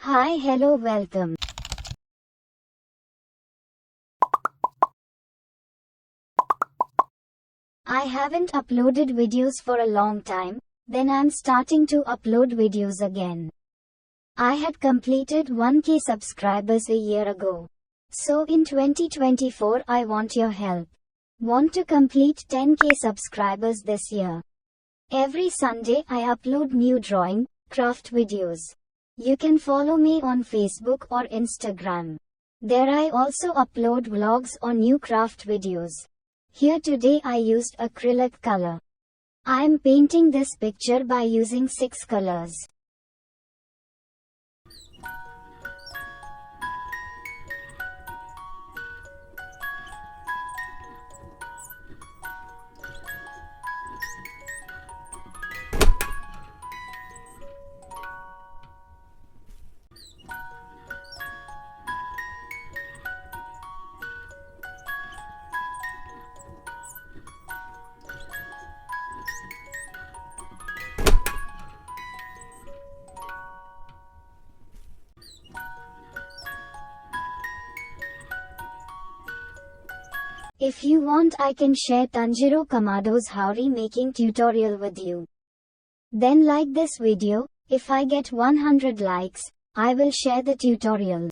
Hi, hello, welcome. I haven't uploaded videos for a long time, then I'm starting to upload videos again. I had completed 1K subscribers a year ago. So in 2024 I want your help. Want to complete 10K subscribers this year. Every Sunday I upload new drawing, craft videos. You can follow me on Facebook or Instagram. There I also upload vlogs or new craft videos. Here today I used acrylic color. I am painting this picture by using 6 colors. If you want I can share Tanjiro Kamado's Haori making tutorial with you. Then like this video. If I get 100 likes, I will share the tutorial.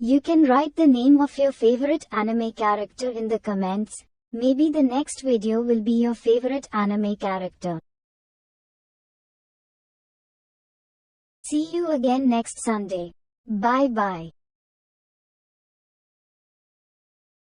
You can write the name of your favorite anime character in the comments. Maybe the next video will be your favorite anime character. See you again next Sunday. Bye bye.